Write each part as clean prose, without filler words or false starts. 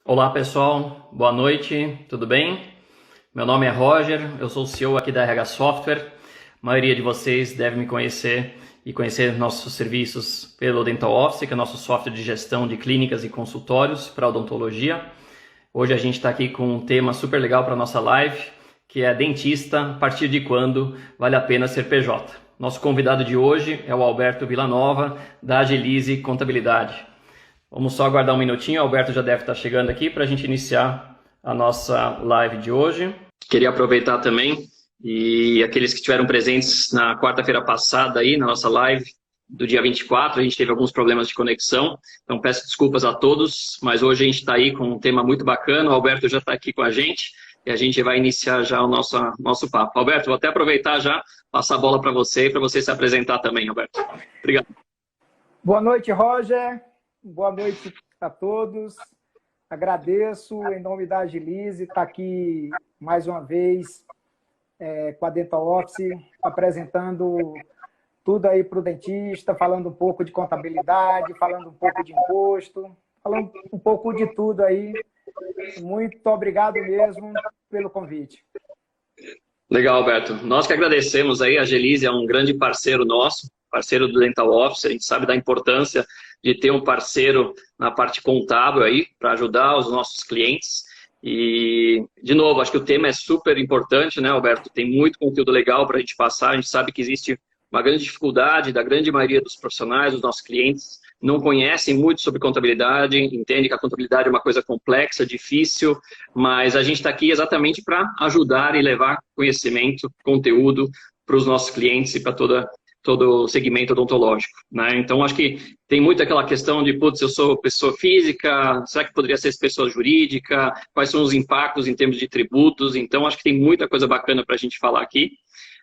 Olá pessoal, boa noite, tudo bem? Meu nome é Roger, eu sou o CEO aqui da RH Software. A maioria de vocês deve me conhecer e conhecer nossos serviços pelo Dental Office, que é nosso software de gestão de clínicas e consultórios para odontologia. Hoje a gente está aqui com um tema super legal para a nossa live, que é dentista, a partir de quando vale a pena ser PJ. Nosso convidado de hoje é o Alberto Villanova, da Agilize Contabilidade. Vamos só aguardar um minutinho, o Alberto já deve estar chegando aqui para a gente iniciar a nossa live de hoje. Queria aproveitar também, e aqueles que estiveram presentes na quarta-feira passada aí, na nossa live do dia 24, a gente teve alguns problemas de conexão, então peço desculpas a todos, mas hoje a gente está aí com um tema muito bacana, o Alberto já está aqui com a gente, e a gente vai iniciar já o nosso papo. Alberto, vou até aproveitar já, passar a bola para você se apresentar também, Alberto. Obrigado. Boa noite, Roger. Boa noite a todos. Agradeço, em nome da Agilize, estar aqui mais uma vez com a Dental Office, apresentando tudo aí para o dentista, falando um pouco de contabilidade, falando um pouco de imposto, falando um pouco de tudo aí. Muito obrigado mesmo pelo convite. Legal, Alberto. Nós que agradecemos aí, a Agilize é um grande parceiro nosso, parceiro do Dental Office, a gente sabe da importância de ter um parceiro na parte contábil aí, para ajudar os nossos clientes. E, de novo, acho que o tema é super importante, né, Alberto? Tem muito conteúdo legal para a gente passar, a gente sabe que existe uma grande dificuldade da grande maioria dos profissionais, dos nossos clientes, não conhecem muito sobre contabilidade, entendem que a contabilidade é uma coisa complexa, difícil, mas a gente está aqui exatamente para ajudar e levar conhecimento, conteúdo para os nossos clientes e para todo o segmento odontológico, né? Então, acho que tem muito aquela questão de, putz, eu sou pessoa física, será que poderia ser pessoa jurídica? Quais são os impactos em termos de tributos? Então, acho que tem muita coisa bacana para a gente falar aqui.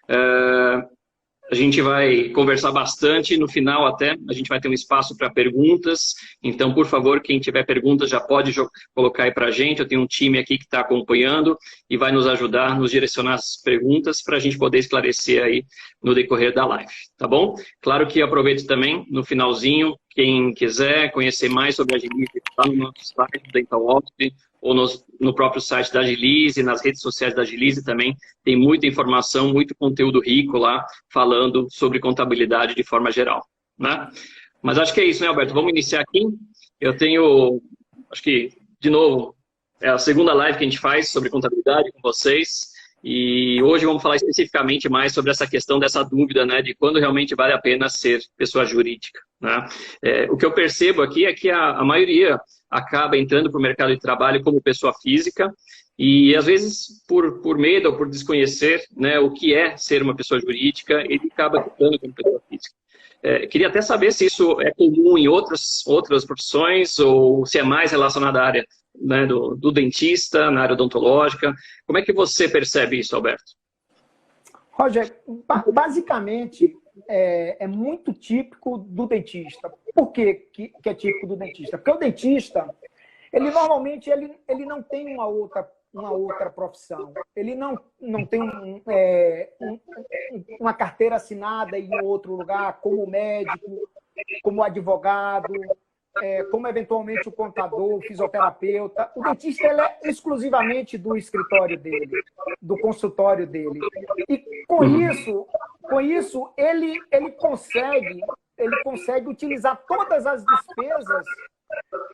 A gente vai conversar bastante, no final até a gente vai ter um espaço para perguntas, então, por favor, quem tiver perguntas já pode colocar aí para a gente, eu tenho um time aqui que está acompanhando e vai nos ajudar, nos direcionar as perguntas para a gente poder esclarecer aí no decorrer da live, tá bom? Claro que aproveito também, no finalzinho, quem quiser conhecer mais sobre a Agilize, está no nosso site, Dental Office, ou no próprio site da Agilize, nas redes sociais da Agilize também, tem muita informação, muito conteúdo rico lá, falando sobre contabilidade de forma geral, né? Mas acho que é isso, né, Alberto? Vamos iniciar aqui. Eu tenho, acho que, de novo, é a segunda live que a gente faz sobre contabilidade com vocês, e hoje vamos falar especificamente mais sobre essa questão dessa dúvida, né, de quando realmente vale a pena ser pessoa jurídica, né? O que eu percebo aqui é que a maioria acaba entrando para o mercado de trabalho como pessoa física e, às vezes, por medo ou por desconhecer, né, o que é ser uma pessoa jurídica, ele acaba ficando como pessoa física. Queria até saber se isso é comum em outras profissões ou se é mais relacionado à área, né, do dentista, na área odontológica. Como é que você percebe isso, Alberto? Roger, basicamente é muito típico do dentista. Por que é típico do dentista? Porque o dentista, ele normalmente ele não tem uma outra profissão. Ele não tem uma carteira assinada em outro lugar, como médico, como advogado, como eventualmente o contador, o fisioterapeuta. O dentista ele é exclusivamente do escritório dele, do consultório dele. E com isso ele consegue utilizar todas as despesas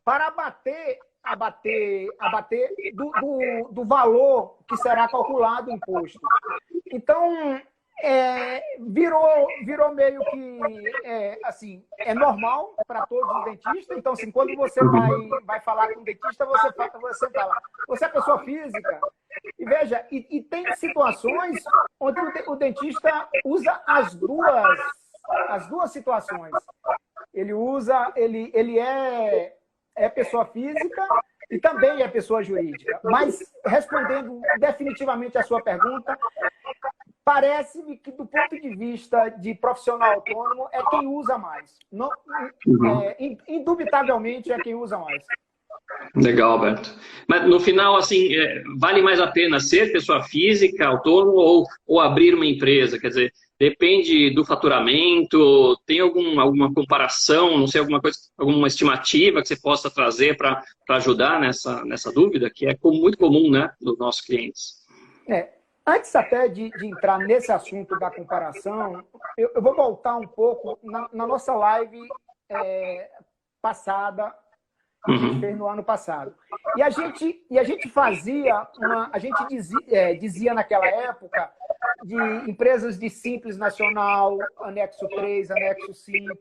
para abater do valor que será calculado o imposto. Então, virou meio que, assim, é normal para todos os dentistas. Então, assim, quando você vai falar com o dentista, você fala, você é pessoa física? E veja, e tem situações onde o dentista usa as duas situações. Ele é pessoa física e também é pessoa jurídica. Mas, respondendo definitivamente a sua pergunta, parece-me que, do ponto de vista de profissional autônomo, é quem usa mais. Não, indubitavelmente é quem usa mais. Legal, Alberto. Mas, no final, assim, vale mais a pena ser pessoa física, autônomo, ou abrir uma empresa? Quer dizer, Depende do faturamento? Tem alguma comparação, não sei, alguma coisa, alguma estimativa que você possa trazer para ajudar nessa dúvida, que é muito comum, né, dos nossos clientes? Antes até de entrar nesse assunto da comparação, eu vou voltar um pouco na nossa live passada, que a gente fez no ano passado. E a gente fazia a gente dizia naquela época de empresas de Simples Nacional, anexo 3, anexo 5,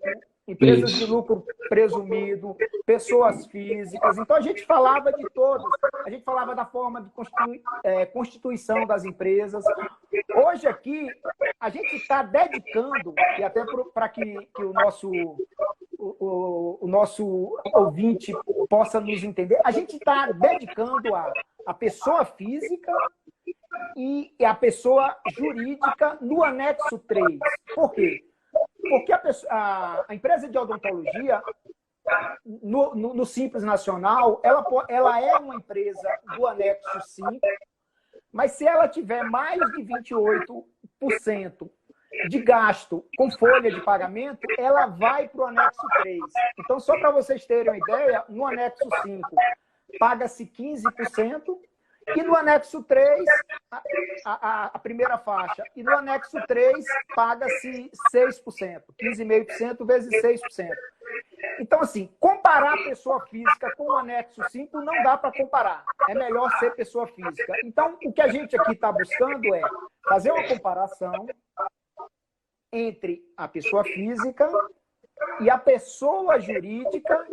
empresas de lucro presumido, pessoas físicas. Então, a gente falava de todas. A gente falava da forma de constituição das empresas. Hoje aqui, a gente está dedicando, e até para que o nosso ouvinte possa nos entender, a gente está dedicando a pessoa física e a pessoa jurídica no anexo 3. Por quê? Porque a empresa de odontologia, no Simples Nacional, ela é uma empresa do anexo 5, mas se ela tiver mais de 28% de gasto com folha de pagamento, ela vai para o anexo 3. Então, só para vocês terem uma ideia, no anexo 5 paga-se 15%, e no anexo 3, a primeira faixa, e no anexo 3 paga-se 6%, 15,5% vezes 6%. Então, assim, comparar a pessoa física com o anexo 5 não dá para comparar. É melhor ser pessoa física. Então, o que a gente aqui está buscando é fazer uma comparação entre a pessoa física e a pessoa jurídica,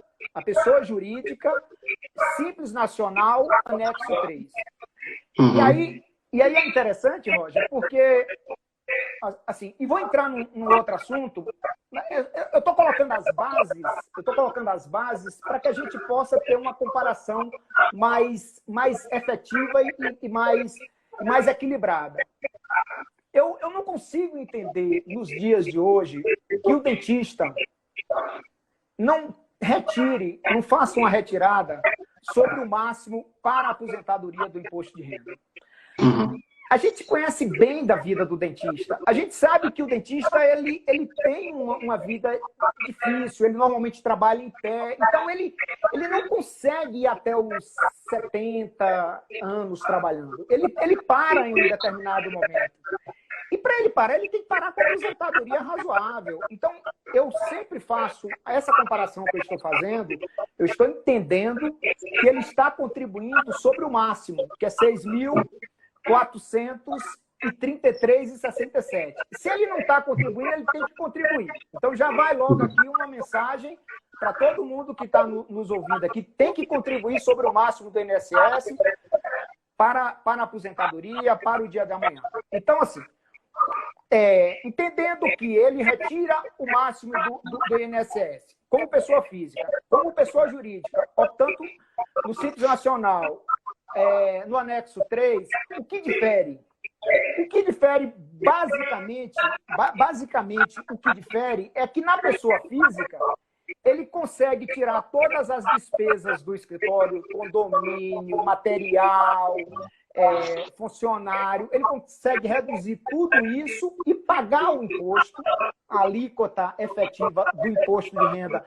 Simples Nacional, anexo 3. E aí é interessante, Roger, porque, assim, e vou entrar num outro assunto, eu estou colocando as bases para que a gente possa ter uma comparação mais efetiva e mais equilibrada. Eu não consigo entender, nos dias de hoje, que o dentista não faça uma retirada sobre o máximo para a aposentadoria do imposto de renda. A gente conhece bem da vida do dentista. A gente sabe que o dentista ele tem uma vida difícil, ele normalmente trabalha em pé, então ele não consegue ir até os 70 anos trabalhando. Ele para em um determinado momento. E para ele parar, ele tem que parar com a aposentadoria razoável. Então, eu sempre faço essa comparação que eu estou fazendo, eu estou entendendo que ele está contribuindo sobre o máximo, que é 6.433,67. Se ele não está contribuindo, ele tem que contribuir. Então, já vai logo aqui uma mensagem para todo mundo que está nos ouvindo aqui, tem que contribuir sobre o máximo do INSS para a aposentadoria, para o dia de amanhã. Então, assim, entendendo que ele retira o máximo do INSS, como pessoa física, como pessoa jurídica, portanto, no Simples Nacional, no anexo 3, o que difere? O que difere, basicamente, o que difere é que na pessoa física, ele consegue tirar todas as despesas do escritório, condomínio, material, funcionário, ele consegue reduzir tudo isso e pagar o imposto, a alíquota efetiva do imposto de renda,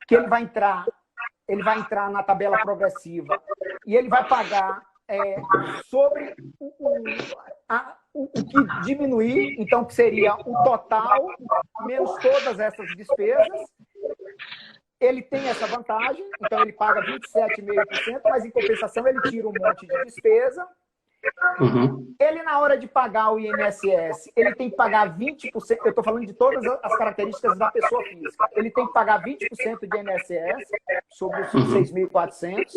que ele vai entrar na tabela progressiva e ele vai pagar sobre o que diminuir, então, que seria o total menos todas essas despesas. Ele tem essa vantagem, então ele paga 27,5%, mas em compensação ele tira um monte de despesa. Ele, na hora de pagar o INSS, ele tem que pagar 20%, eu estou falando de todas as características da pessoa física, ele tem que pagar 20% de INSS sobre os 6.400,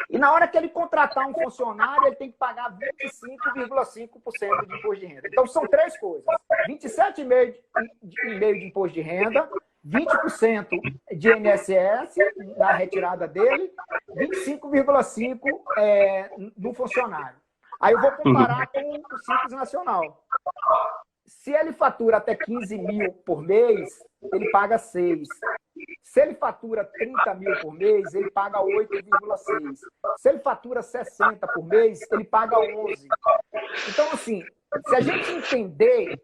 e na hora que ele contratar um funcionário, ele tem que pagar 25,5% de imposto de renda. Então, são três coisas: 27,5% de imposto de renda, 20% de INSS na retirada dele, 25,5% no funcionário. Aí eu vou comparar com o Simples Nacional. Se ele fatura até 15 mil por mês, ele paga 6. Se ele fatura 30 mil por mês, ele paga 8,6. Se ele fatura 60 por mês, ele paga 11. Então, assim, Se a gente entender,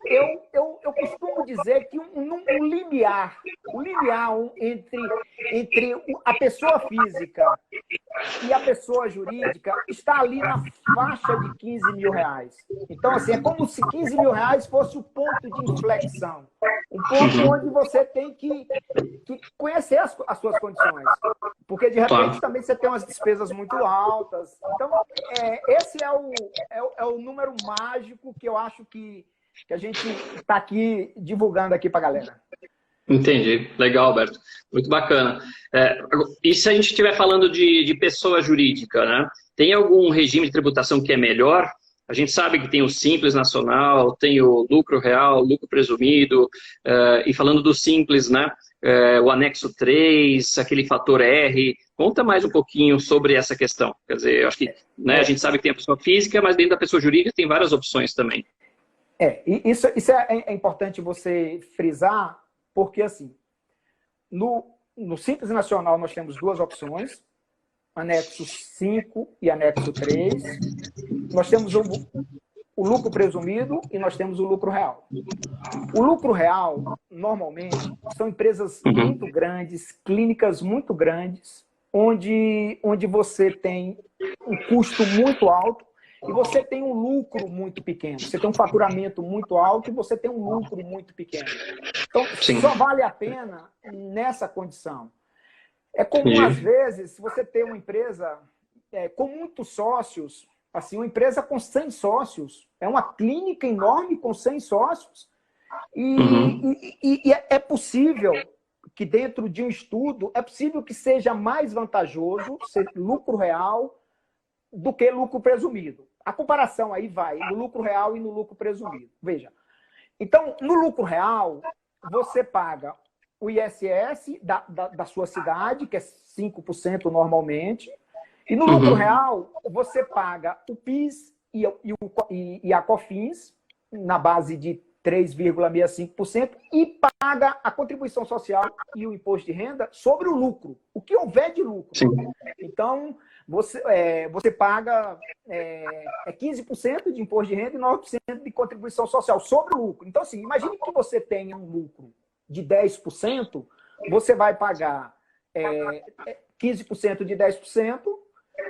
eu costumo dizer que um limiar entre a pessoa física e a pessoa jurídica está ali na faixa de 15 mil reais. Então, assim, é como se 15 mil reais fosse o ponto de inflexão. Um ponto onde você tem que conhecer as suas condições. Porque, de repente, também você tem umas despesas muito altas. Então, esse é o número mágico que eu acho que a gente está aqui divulgando aqui para a galera. Entendi. Legal, Alberto. Muito bacana. E se a gente estiver falando de pessoa jurídica, né? Tem algum regime de tributação que é melhor? A gente sabe que tem o Simples Nacional, tem o lucro real, lucro presumido, e falando do Simples, né? O anexo 3, aquele fator R. Conta mais um pouquinho sobre essa questão. Quer dizer, eu acho que, né, a gente sabe que tem a pessoa física, mas dentro da pessoa jurídica tem várias opções também. Isso é importante você frisar, porque assim, no Simples Nacional nós temos duas opções, anexo 5 e anexo 3. Nós temos o lucro presumido e nós temos o lucro real. O lucro real, normalmente, são empresas muito grandes, clínicas muito grandes, onde você tem um custo muito alto e você tem um lucro muito pequeno. Você tem um faturamento muito alto e você tem um lucro muito pequeno. Então, só vale a pena nessa condição. É comum, às vezes, se você tem uma empresa com muitos sócios, assim, uma empresa com 100 sócios, é uma clínica enorme com 100 sócios, e é possível que dentro de um estudo, é possível que seja mais vantajoso ser lucro real do que lucro presumido. A comparação aí vai no lucro real e no lucro presumido. Veja, então, no lucro real, você paga o ISS da sua cidade, que é 5% normalmente, e no lucro real, você paga o PIS e a COFINS, na base de 3,65%, e paga a contribuição social e o imposto de renda sobre o lucro, o que houver de lucro. Sim. Então, você paga 15% de imposto de renda e 9% de contribuição social sobre o lucro. Então, assim, imagine que você tenha um lucro de 10%, você vai pagar 15% de 10%,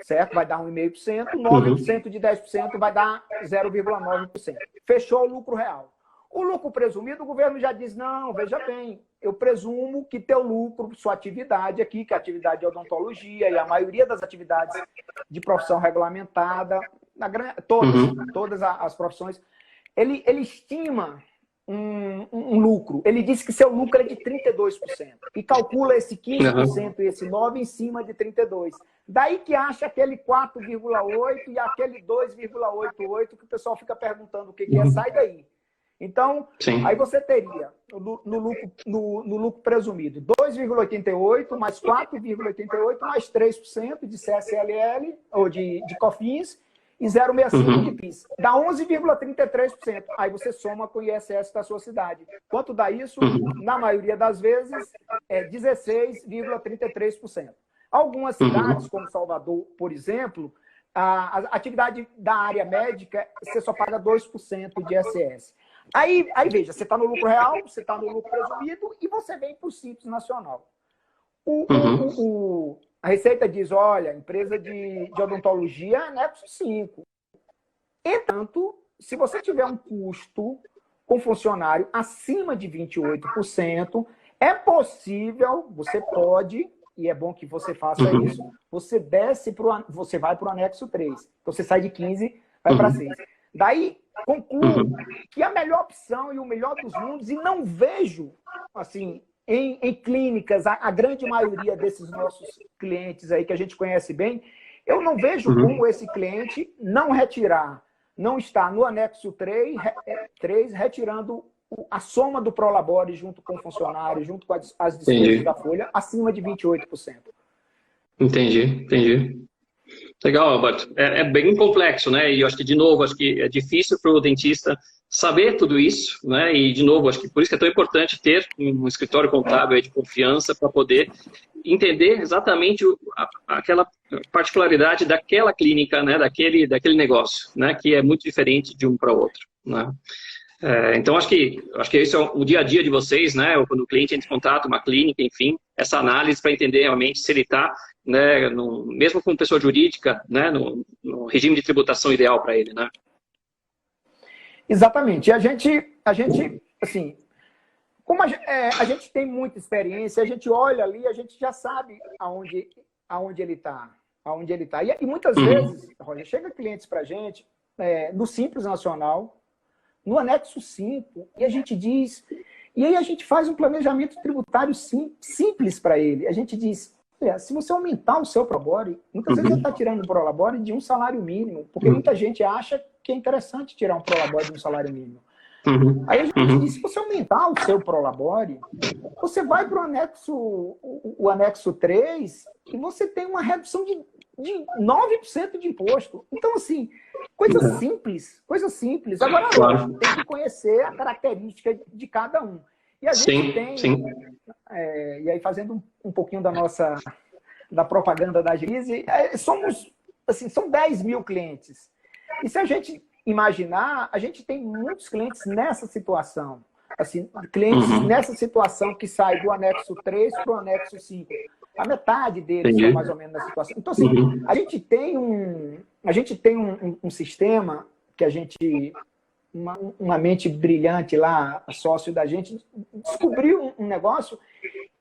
certo? Vai dar 1,5%, 9% de 10% vai dar 0,9%. Fechou o lucro real. O lucro presumido, o governo já diz, não, veja bem, eu presumo que teu lucro, sua atividade aqui, que é a atividade de odontologia e a maioria das atividades de profissão regulamentada, todas as profissões, ele estima um lucro. Ele disse que seu lucro é de 32% e calcula esse 15% e esse 9% em cima de 32%. Daí que acha aquele 4,8% e aquele 2,88% que o pessoal fica perguntando o que é, sai daí. Então, aí você teria no lucro presumido 2,88% mais 4,88% mais 3% de CSLL ou de COFINS e 0,65% de PIS. Dá 11,33%. Aí você soma com o ISS da sua cidade. Quanto dá isso? Na maioria das vezes, é 16,33%. Algumas cidades, como Salvador, por exemplo, a atividade da área médica, você só paga 2% de ISS. Aí veja, você está no lucro real, você está no lucro presumido e você vem para o Simples Nacional. A Receita diz, olha, empresa de odontologia é anexo 5. Entanto, se você tiver um custo com funcionário acima de 28%, é possível, você pode, e é bom que você faça isso, você vai para o anexo 3. Então, você sai de 15, vai para 6. Daí, concluo que a melhor opção e o melhor dos mundos, e não vejo, assim, em clínicas, a grande maioria desses nossos clientes aí que a gente conhece bem, eu não vejo como esse cliente não está no anexo 3 retirando a soma do Prolabore junto com o funcionário, junto com as despesas da folha, acima de 28%. Entendi. Legal, Alberto. É bem complexo, né? E eu acho que, de novo, acho que é difícil para o dentista saber tudo isso, né? E, de novo, acho que por isso que é tão importante ter um escritório contábil aí de confiança para poder entender exatamente aquela particularidade daquela clínica, né? Daquele negócio, né? Que é muito diferente de um para o outro, né? Então, acho que esse é o dia a dia de vocês, né? Quando o cliente entra em contato, uma clínica, enfim, essa análise para entender realmente se ele está, né, mesmo com pessoa jurídica, né, no regime de tributação ideal para ele, né? Exatamente. E a gente assim, como a gente tem muita experiência, a gente olha ali, a gente já sabe aonde ele está. E muitas vezes, Roger, chega clientes para a gente no Simples Nacional, no anexo 5, e a gente diz... E aí a gente faz um planejamento tributário simples para ele. A gente diz, olha, se você aumentar o seu prolabore, muitas vezes ele está tirando o prolabore de um salário mínimo, porque muita gente acha que é interessante tirar um prolabore de um salário mínimo. Aí a gente diz, se você aumentar o seu prolabore, você vai para o anexo 3 e você tem uma redução de 9% de imposto. Então, assim, coisa simples. Agora, claro, tem que conhecer a característica de cada um. E a gente tem, e aí fazendo um pouquinho da propaganda da Agilize, são 10 mil clientes. E se a gente imaginar, a gente tem muitos clientes nessa situação. Assim, clientes nessa situação que sai do anexo 3 para o anexo 5. A metade deles estão mais ou menos nessa situação. Então, assim, a gente tem um sistema que a gente, uma mente brilhante lá, sócio da gente, descobriu um negócio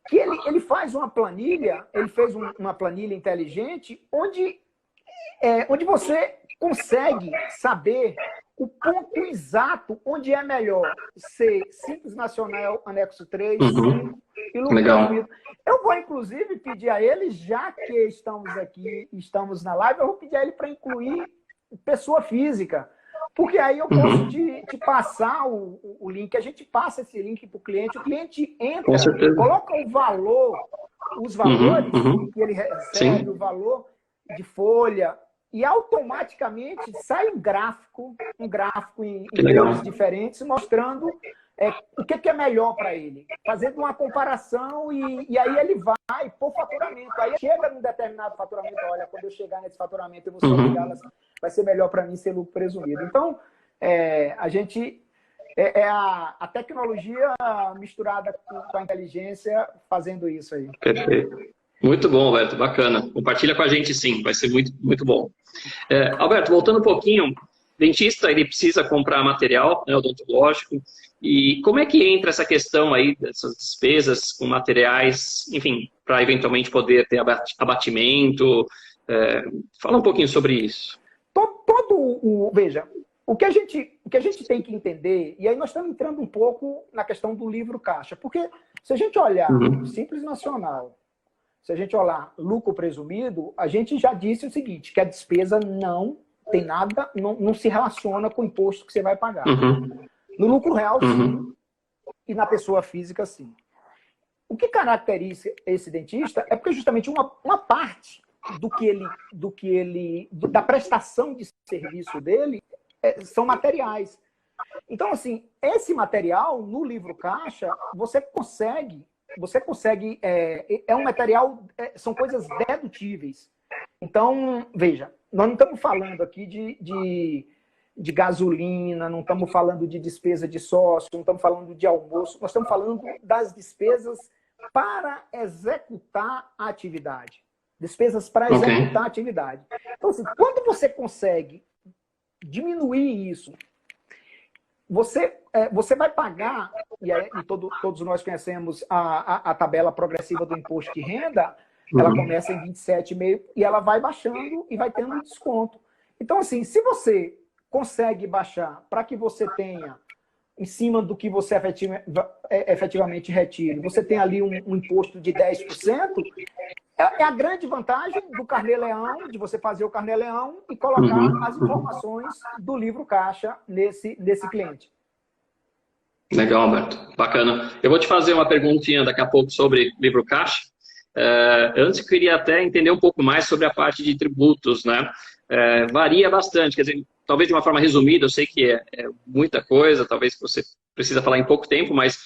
que ele faz uma planilha, ele fez uma planilha inteligente onde você consegue saber o ponto exato onde é melhor ser Simples Nacional, anexo 3, 5 e lucro presumido. Eu vou, inclusive, pedir a ele, já que estamos aqui, estamos na live, eu vou pedir a ele para incluir pessoa física. Porque aí eu posso te passar o link, a gente passa esse link para o cliente entra, coloca os valores que ele recebe, o valor de folha, e automaticamente sai um gráfico em cores diferentes, mostrando o que é melhor para ele. Fazendo uma comparação e aí ele vai por faturamento. Aí chega num determinado faturamento, olha, quando eu chegar nesse faturamento, eu vou ser obrigado, vai ser melhor para mim ser lucro presumido. Então, a gente... a tecnologia misturada com a inteligência fazendo isso aí. Perfeito. Muito bom, Alberto, bacana. Compartilha com a gente, sim, vai ser muito, muito bom. Alberto, voltando um pouquinho, dentista, ele precisa comprar material, né, odontológico, e como é que entra essa questão aí dessas despesas com materiais, enfim, para eventualmente poder ter abatimento? Fala um pouquinho sobre isso. Veja, o que a gente tem que entender, e aí nós estamos entrando um pouco na questão do livro caixa, porque se a gente olhar Simples Nacional, se a gente olhar lucro presumido, a gente já disse o seguinte, que a despesa não tem nada, não se relaciona com o imposto que você vai pagar. No lucro real, sim, e na pessoa física, sim. O que caracteriza esse dentista é porque justamente uma parte da prestação de serviço dele são materiais. Então, assim, esse material, no livro caixa, você consegue, é um material, são coisas dedutíveis. Então, veja, nós não estamos falando aqui de gasolina, não estamos falando de despesa de sócio, não estamos falando de almoço, nós estamos falando das despesas para executar a atividade. Despesas para executar a atividade. Então, assim, quando você consegue diminuir isso, você vai pagar, e todos nós conhecemos a tabela progressiva do imposto de renda, ela começa em 27,5% e ela vai baixando e vai tendo um desconto. Então, assim, se você consegue baixar para que você tenha, em cima do que você efetivamente retire, você tem ali um imposto de 10%, é a grande vantagem do Carnê-Leão, de você fazer o Carnê-Leão e colocar as informações do livro caixa nesse cliente. Legal, Alberto. Bacana. Eu vou te fazer uma perguntinha daqui a pouco sobre livro caixa. Antes, eu queria até entender um pouco mais sobre a parte de tributos, né? Varia bastante, quer dizer, talvez de uma forma resumida, eu sei que é muita coisa, talvez você precisa falar em pouco tempo, mas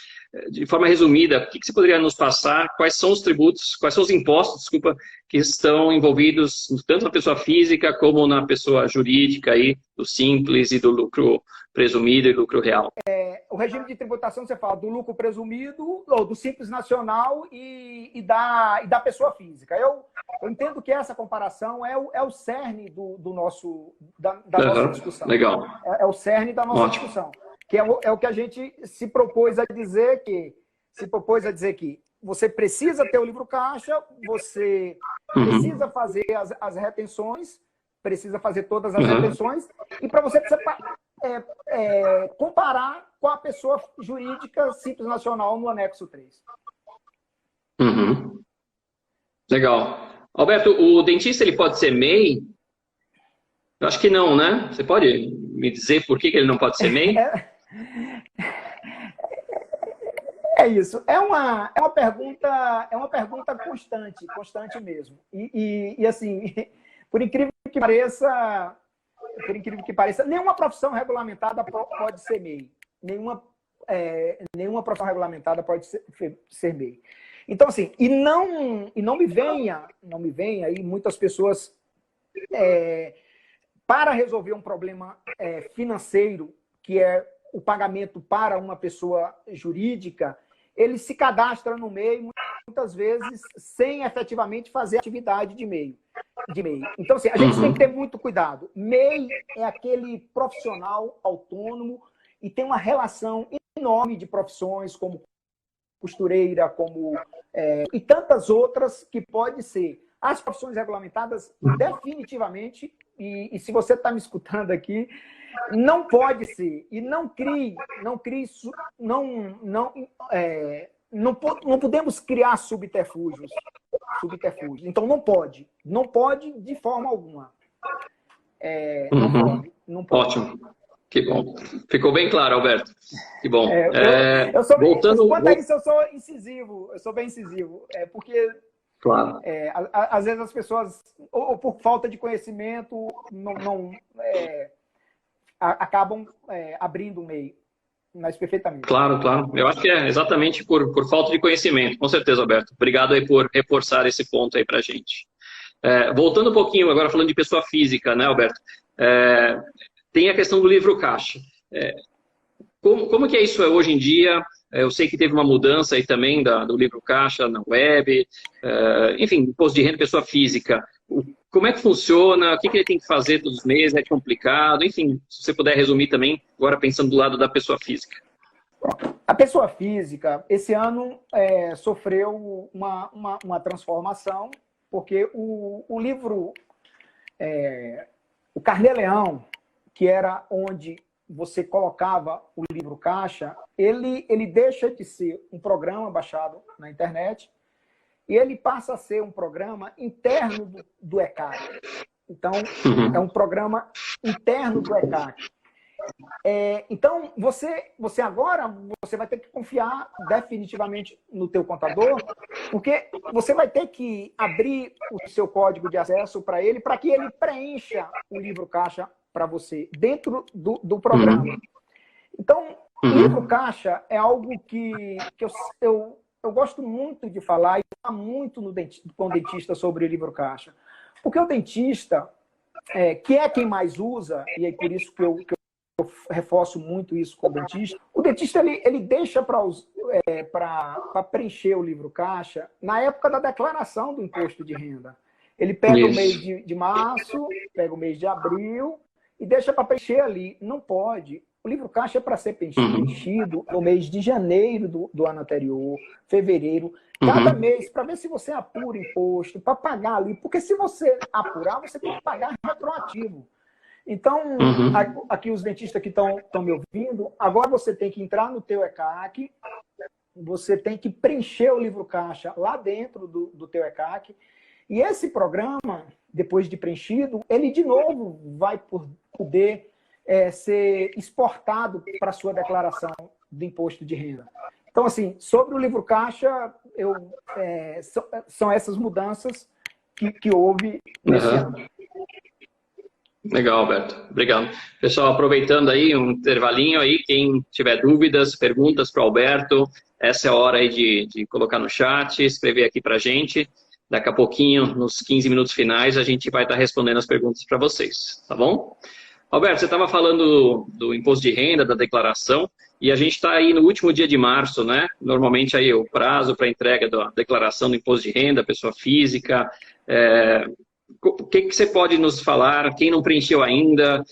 de forma resumida, o que você poderia nos passar? Quais são os tributos, quais são os impostos, desculpa, que estão envolvidos tanto na pessoa física como na pessoa jurídica, aí, do simples e do lucro presumido e lucro real? O regime de tributação, você fala do lucro presumido, ou do simples nacional e da pessoa física. Eu entendo que essa comparação é o cerne da nossa discussão. Legal. É o cerne da nossa discussão. Que é o que a gente se propôs a dizer que você precisa ter o livro caixa, você precisa fazer as retenções, precisa fazer todas as retenções, e para você precisa comparar com a pessoa jurídica simples nacional no anexo 3. Legal. Alberto, o dentista ele pode ser MEI? Eu acho que não, né? Você pode me dizer por que ele não pode ser MEI? É isso. É uma pergunta constante mesmo. E assim, por incrível que pareça, nenhuma profissão regulamentada pode ser MEI. Nenhuma profissão regulamentada pode ser MEI. Então, assim, e não me venha aí muitas pessoas para resolver um problema financeiro, que é o pagamento para uma pessoa jurídica, ele se cadastra no MEI, muitas vezes, sem efetivamente fazer atividade de MEI. Então, assim, a gente tem que ter muito cuidado. MEI é aquele profissional autônomo e tem uma relação enorme de profissões, como costureira, e tantas outras que pode ser. As profissões regulamentadas, definitivamente, e se você está me escutando aqui, não pode ser. E não podemos criar subterfúgios. Então, não pode. Não pode de forma alguma. Não pode. Ótimo. Que bom. Ficou bem claro, Alberto. Que bom. Quanto a isso, eu sou incisivo. Eu sou bem incisivo. Porque... Claro. Às vezes as pessoas, ou por falta de conhecimento, acabam abrindo um MEI. Mas perfeitamente. Claro. Eu acho que é exatamente por falta de conhecimento. Com certeza, Alberto. Obrigado aí por reforçar esse ponto aí pra gente. Voltando um pouquinho, agora falando de pessoa física, né, Alberto? Tem a questão do livro caixa. Como que é isso hoje em dia? Eu sei que teve uma mudança aí também do livro caixa na web, enfim, imposto de renda pessoa física. Como é que funciona? O que ele tem que fazer todos os meses? É complicado? Enfim, se você puder resumir também, agora pensando do lado da pessoa física. A pessoa física, esse ano, sofreu uma transformação, porque o livro, o Carnê-Leão, que era onde você colocava o livro caixa, ele deixa de ser um programa baixado na internet e ele passa a ser um programa interno do ECAC. Então, é um programa interno do ECAC. Então, você agora vai ter que confiar definitivamente no teu contador, porque você vai ter que abrir o seu código de acesso para ele, para que ele preencha o livro caixa para você, dentro do programa. Então, livro caixa é algo que eu gosto muito de falar, e falar muito com o dentista sobre o livro caixa. Porque o dentista, que é quem mais usa, e é por isso que eu reforço muito isso com o dentista ele deixa para preencher o livro caixa na época da declaração do imposto de renda. Ele pega o mês de março, pega o mês de abril, e deixa para preencher ali. Não pode. O livro caixa é para ser preenchido no mês de janeiro do ano anterior, fevereiro, cada mês, para ver se você apura imposto, para pagar ali. Porque se você apurar, você tem que pagar retroativo. Então, aqui os dentistas que estão me ouvindo, agora você tem que entrar no teu ECAC, você tem que preencher o livro caixa lá dentro do teu ECAC, e esse programa, depois de preenchido, ele de novo vai poder ser exportado para a sua declaração de imposto de renda. Então, assim, sobre o livro caixa, são essas mudanças que houve nesse ano. Legal, Alberto. Obrigado. Pessoal, aproveitando aí um intervalinho aí, quem tiver dúvidas, perguntas para o Alberto, essa é a hora aí de colocar no chat, escrever aqui para a gente. Daqui a pouquinho, nos 15 minutos finais, a gente vai estar respondendo as perguntas para vocês, tá bom? Alberto, você estava falando do imposto de renda, da declaração, e a gente está aí no último dia de março, né? Normalmente aí o prazo para entrega da declaração do imposto de renda, pessoa física. O que você pode nos falar? Quem não preencheu ainda?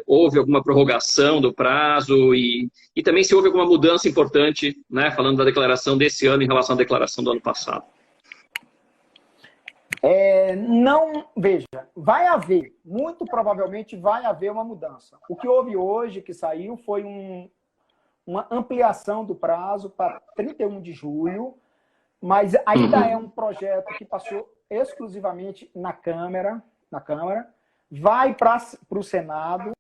Houve alguma prorrogação do prazo? E também se houve alguma mudança importante, né? Falando da declaração desse ano em relação à declaração do ano passado. Não, veja, vai haver, muito provavelmente vai haver uma mudança. O que houve hoje, que saiu, foi uma ampliação do prazo para 31 de julho, mas ainda é um projeto que passou exclusivamente na Câmara, vai para o Senado.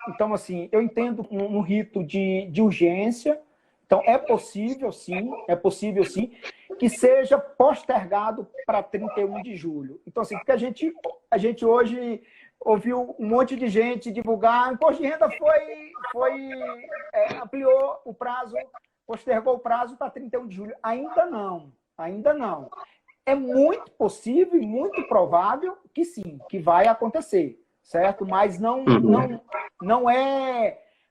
Então, assim, eu entendo um rito de urgência. Então, é possível sim, que seja postergado para 31 de julho. Então, assim, porque a gente hoje ouviu um monte de gente divulgar, o imposto de renda ampliou o prazo, postergou o prazo para 31 de julho. Ainda não. É muito possível e muito provável que sim, que vai acontecer, certo? Mas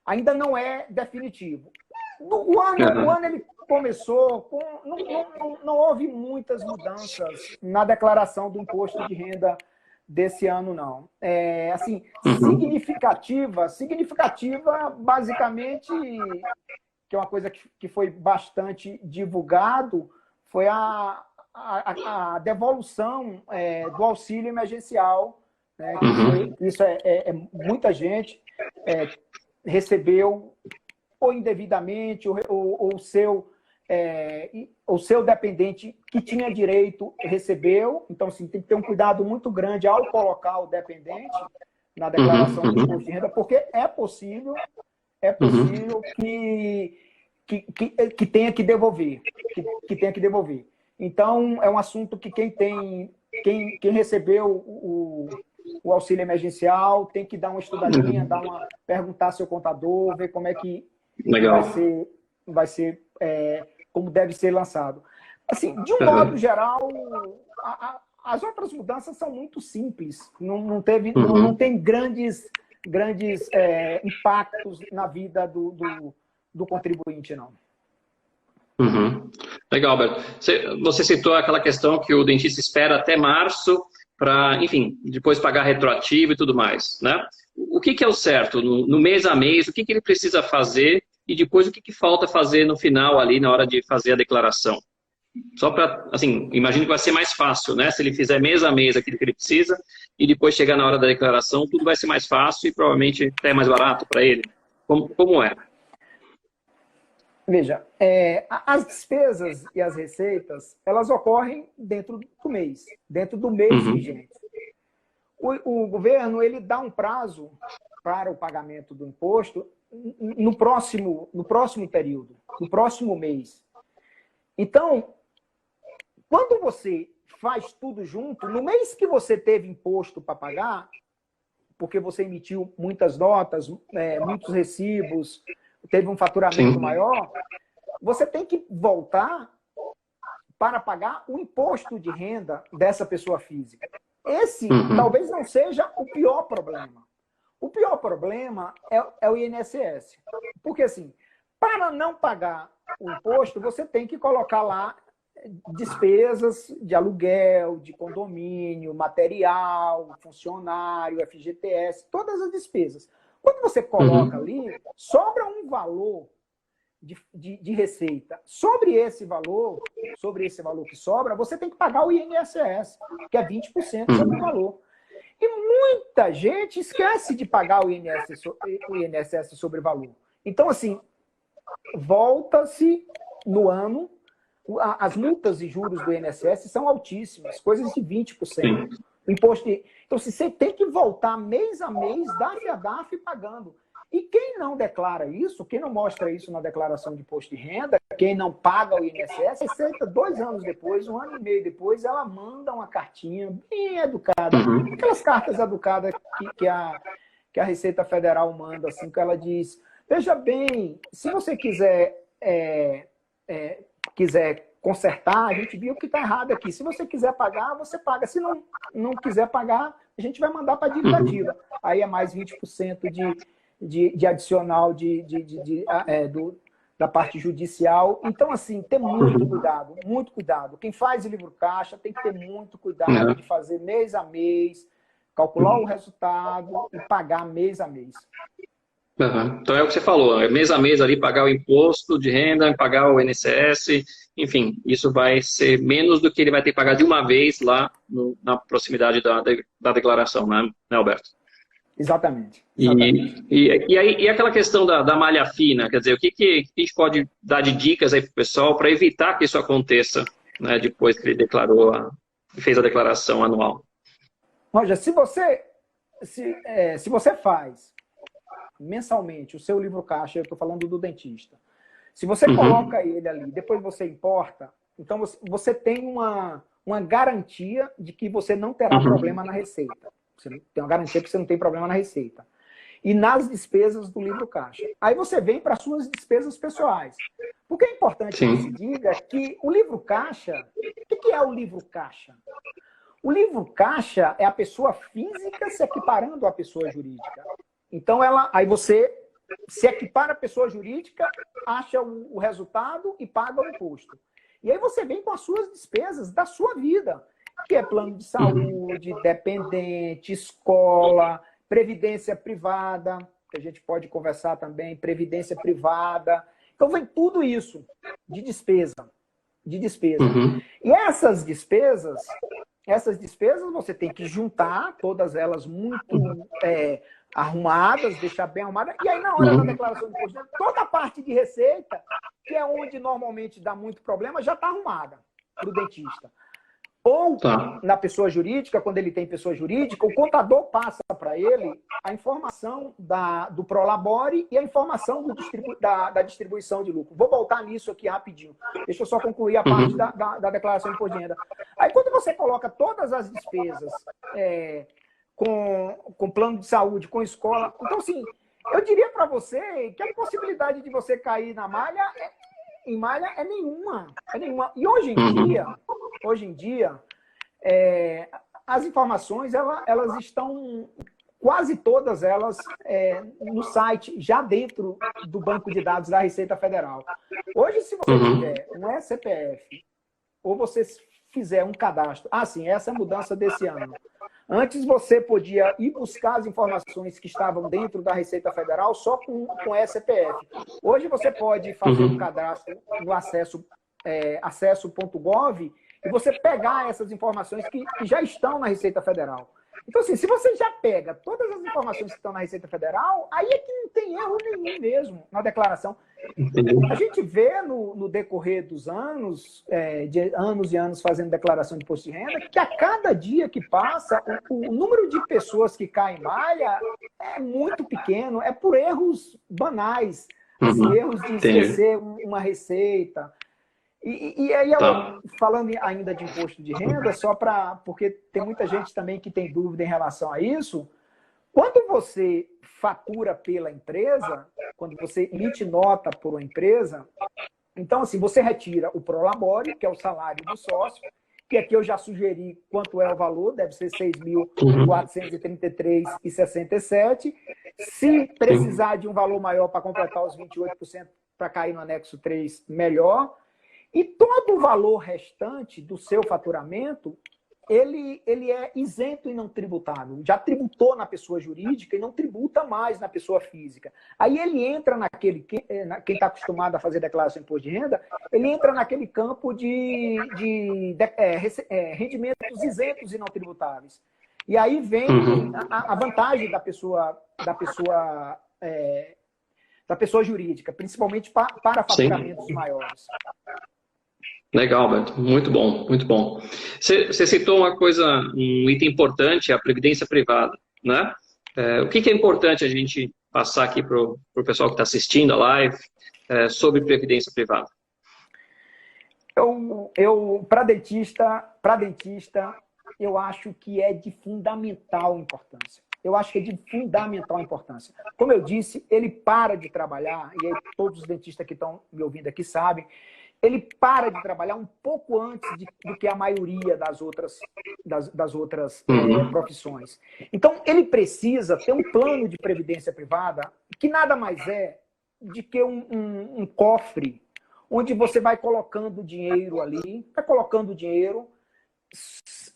ainda não é definitivo. O ano ele começou com... Não houve muitas mudanças na declaração do imposto de renda desse ano, não. Assim, significativa, basicamente, que é uma coisa que foi bastante divulgado, foi a devolução do auxílio emergencial. Né, isso muita gente recebeu ou indevidamente, ou o seu dependente que tinha direito recebeu. Então, assim, tem que ter um cuidado muito grande ao colocar o dependente na declaração do imposto de renda, porque é possível que tenha que devolver. Então, é um assunto que quem recebeu o auxílio emergencial tem que dar uma estudadinha, perguntar ao seu contador, ver como é que vai ser como deve ser lançado. Assim, de um modo geral, as outras mudanças são muito simples. Não tem grandes impactos na vida do contribuinte, não. Legal, Alberto. Você citou aquela questão que o dentista espera até março para, enfim, depois pagar retroativo e tudo mais, né? O que é o certo? No mês a mês, o que ele precisa fazer e depois o que falta fazer no final ali na hora de fazer a declaração? Só para, assim, imagino que vai ser mais fácil, né? Se ele fizer mês a mês aquilo que ele precisa e depois chegar na hora da declaração, tudo vai ser mais fácil e provavelmente até mais barato para ele. Como é? Veja, as despesas e as receitas, elas ocorrem dentro do mês vigente. O governo, ele dá um prazo para o pagamento do imposto no próximo período, no próximo mês. Então, quando você faz tudo junto, no mês que você teve imposto para pagar, porque você emitiu muitas notas, muitos recibos, teve um faturamento maior, você tem que voltar para pagar o imposto de renda dessa pessoa física. Esse talvez não seja o pior problema. O pior problema é o INSS. Porque, assim, para não pagar o imposto, você tem que colocar lá despesas de aluguel, de condomínio, material, funcionário, FGTS, todas as despesas. Quando você coloca ali, sobra um valor de receita. Sobre esse valor que sobra, você tem que pagar o INSS, que é 20% sobre o valor. E muita gente esquece de pagar o INSS sobre o valor. Então, assim, volta-se no ano, as multas e juros do INSS são altíssimas, coisas de 20%. Imposto de... Então, você tem que voltar mês a mês, DAF a DAF, pagando. E quem não declara isso, quem não mostra isso na declaração de imposto de renda, quem não paga o INSS, Receita 2 anos depois, 1 ano e meio depois, ela manda uma cartinha bem educada. Aquelas cartas educadas que a Receita Federal manda, assim, que ela diz, veja bem, se você quiser consertar, a gente viu que está errado aqui. Se você quiser pagar, você paga. Se não quiser pagar, a gente vai mandar para a dívida ativa. Aí é mais 20% de adicional da parte judicial. Então, assim, tem muito cuidado, muito cuidado. Quem faz o livro caixa tem que ter muito cuidado de fazer mês a mês, calcular o resultado e pagar mês a mês. Então é o que você falou, mês a mês ali pagar o imposto de renda, pagar o INSS, enfim, isso vai ser menos do que ele vai ter que pagar de uma vez lá na proximidade da declaração, né, Alberto? Exatamente. E aquela questão da malha fina, quer dizer, o que a gente pode dar de dicas aí para o pessoal para evitar que isso aconteça, né, depois que ele fez a declaração anual? Roger, se você faz mensalmente o seu livro caixa, eu estou falando do dentista, se você coloca ele ali, depois você importa, então você tem uma garantia de que você não terá problema na receita. Você tem uma garantia que você não tem problema na receita. E nas despesas do livro caixa. Aí você vem para as suas despesas pessoais. Porque é importante que se diga que o livro caixa... O que é o livro caixa? O livro caixa é a pessoa física se equiparando à pessoa jurídica. Então, aí você se equipara à pessoa jurídica, acha o resultado e paga o imposto. E aí você vem com as suas despesas da sua vida, que é plano de saúde, dependente, escola, previdência privada, que a gente pode conversar também, previdência privada. Então, vem tudo isso de despesa. E essas despesas você tem que juntar, todas elas muito arrumadas, deixar bem arrumadas. E aí, na hora da declaração de imposto, toda a parte de receita, que é onde normalmente dá muito problema, já está arrumada para o dentista. Ou na pessoa jurídica, quando ele tem pessoa jurídica, o contador passa para ele a informação do Prolabore e a informação da distribuição de lucro. Vou voltar nisso aqui rapidinho. Deixa eu só concluir a parte da declaração de imposto de renda. Aí, quando você coloca todas as despesas com plano de saúde, com escola... Então, assim, eu diria para você que a possibilidade de você cair na malha em malha é nenhuma. E hoje em dia, as informações elas estão, quase todas elas, no site, já dentro do banco de dados da Receita Federal. Hoje, se você tiver um CPF, ou você fizer um cadastro, essa é a mudança desse ano. Antes você podia ir buscar as informações que estavam dentro da Receita Federal só com CPF. Hoje você pode fazer um cadastro no acesso.gov e você pegar essas informações que já estão na Receita Federal. Então, assim, se você já pega todas as informações que estão na Receita Federal, aí é que não tem erro nenhum mesmo na declaração. A gente vê no decorrer dos anos, de anos e anos fazendo declaração de imposto de renda, que a cada dia que passa, o número de pessoas que caem em malha é muito pequeno, é por erros banais, assim, erros de esquecer uma receita. E aí, falando ainda de imposto de renda, porque tem muita gente também que tem dúvida em relação a isso, quando você fatura pela empresa, quando você emite nota por uma empresa, então, assim, você retira o Prolabore, que é o salário do sócio, que aqui eu já sugeri quanto é o valor, deve ser R$ 6.433,67. Se precisar de um valor maior para completar os 28% para cair no anexo 3, melhor. E todo o valor restante do seu faturamento, ele é isento e não tributável. Já tributou na pessoa jurídica e não tributa mais na pessoa física. Aí ele entra quem está acostumado a fazer declaração de imposto de renda, ele entra naquele campo de rendimentos isentos e não tributáveis. E aí vem a vantagem da pessoa jurídica, principalmente para faturamentos maiores. Legal, Beto. Muito bom, muito bom. Você citou um item importante, a previdência privada, né? O que é importante a gente passar aqui para o pessoal que está assistindo a live sobre previdência privada. Para dentista, eu acho que é de fundamental importância. Eu acho que é de fundamental importância. Como eu disse, ele para de trabalhar, e aí todos os dentistas que estão me ouvindo aqui sabem, ele para de trabalhar um pouco antes do que a maioria das outras profissões. Então, ele precisa ter um plano de previdência privada que nada mais é de que um cofre onde você vai colocando dinheiro ali, vai colocando dinheiro,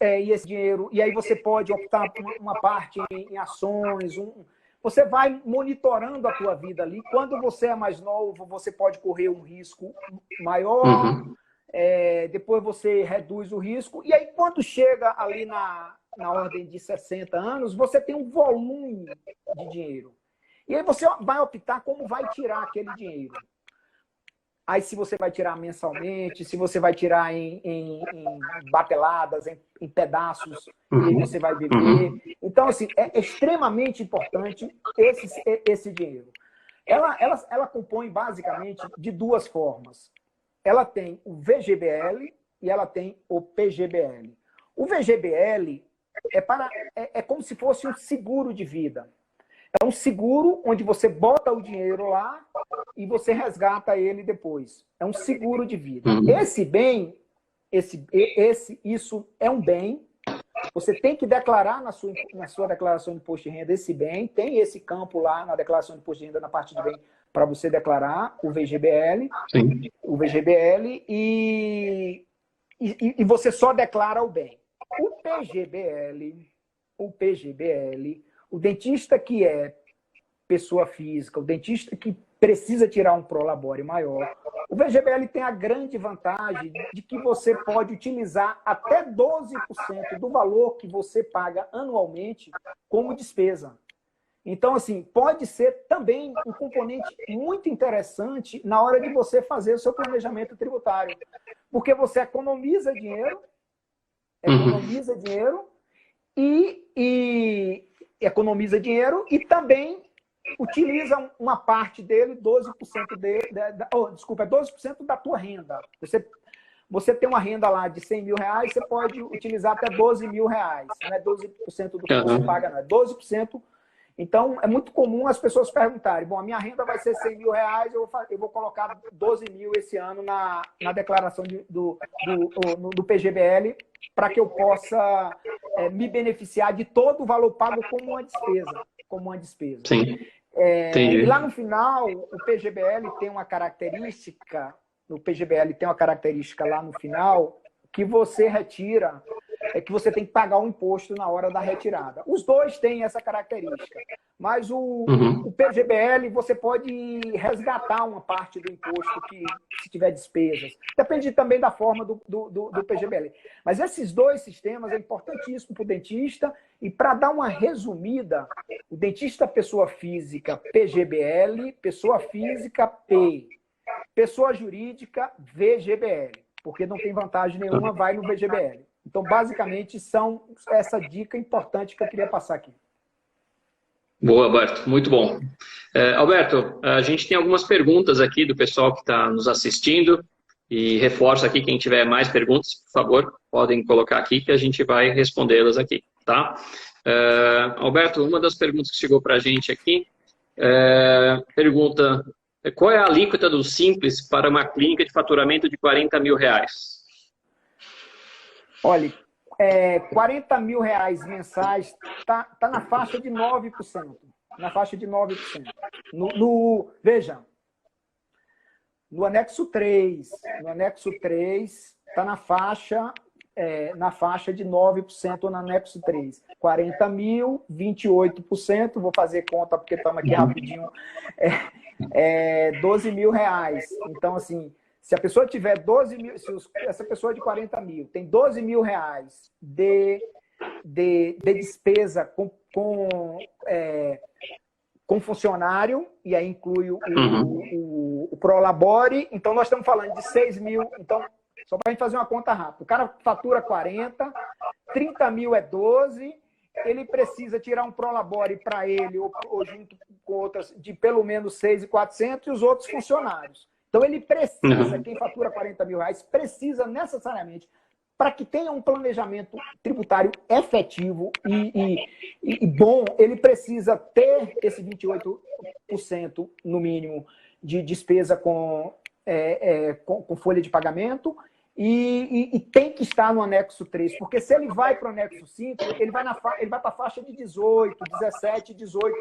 e esse dinheiro, e aí você pode optar por uma parte em ações, você vai monitorando a tua vida ali. Quando você é mais novo, você pode correr um risco maior, depois você reduz o risco, e aí quando chega ali na ordem de 60 anos, você tem um volume de dinheiro. E aí você vai optar como vai tirar aquele dinheiro. Aí se você vai tirar mensalmente, se você vai tirar em bateladas, em pedaços, e aí você vai viver. Então, assim, é extremamente importante esse dinheiro. Ela compõe basicamente de duas formas. Ela tem o VGBL e ela tem o PGBL. O VGBL é como se fosse um seguro de vida. É um seguro onde você bota o dinheiro lá e você resgata ele depois. É um seguro de vida. Esse bem, isso é um bem. Você tem que declarar na sua declaração de imposto de renda esse bem. Tem esse campo lá na declaração de imposto de renda, na parte de bem, para você declarar o VGBL. Sim. O VGBL e você só declara o bem. O PGBL, o dentista que é pessoa física, o dentista que precisa tirar um prolabore maior, o VGBL tem a grande vantagem de que você pode utilizar até 12% do valor que você paga anualmente como despesa. Então, assim, pode ser também um componente muito interessante na hora de você fazer o seu planejamento tributário, porque você economiza dinheiro e também utiliza uma parte dele, 12% 12% da tua renda. Você tem uma renda lá de 100 mil reais, você pode utilizar até 12 mil reais. Não é 12% do que você paga, não. É 12%. Então, é muito comum as pessoas perguntarem, bom, a minha renda vai ser 100 mil reais, eu vou colocar 12 mil esse ano na declaração do PGBL para que eu possa me beneficiar de todo o valor pago como uma despesa. Sim. E lá no final, o PGBL tem uma característica, lá no final, que você retira, que você tem que pagar o imposto na hora da retirada. Os dois têm essa característica, mas o PGBL você pode resgatar uma parte do imposto se tiver despesas. Depende também da forma do PGBL. Mas esses dois sistemas é importantíssimo para o dentista, e para dar uma resumida, o dentista pessoa física PGBL, pessoa física P, pessoa jurídica VGBL, porque não tem vantagem nenhuma, vai no VGBL. Então, basicamente, são essa dica importante que eu queria passar aqui. Boa, Alberto. Muito bom. Alberto, a gente tem algumas perguntas aqui do pessoal que está nos assistindo, e reforço aqui, quem tiver mais perguntas, por favor, podem colocar aqui que a gente vai respondê-las aqui, tá? Alberto, uma das perguntas que chegou para a gente aqui, pergunta, qual é a alíquota do Simples para uma clínica de faturamento de 40 mil reais? Olha, 40 mil reais mensais tá na faixa de 9%. Na faixa de 9%. Veja, no anexo 3 está na faixa de 9% no anexo 3. 40 mil, 28%, vou fazer conta porque estamos aqui rapidinho, 12 mil reais. Então, assim, se a pessoa tiver 12 mil, essa pessoa de 40 mil tem 12 mil reais de despesa com funcionário, e aí inclui o Prolabore, então nós estamos falando de 6 mil. Então, só para a gente fazer uma conta rápida, o cara fatura 40, 30 mil é 12, ele precisa tirar um Prolabore para ele, ou junto com outras de pelo menos 6.400 e os outros funcionários. Então, ele precisa, quem fatura R$ 40.000, precisa necessariamente, para que tenha um planejamento tributário efetivo e bom, ele precisa ter esse 28% no mínimo de despesa com folha de pagamento e tem que estar no anexo 3, porque se ele vai para o anexo 5, ele vai para a faixa de 18%, 17%, 18%.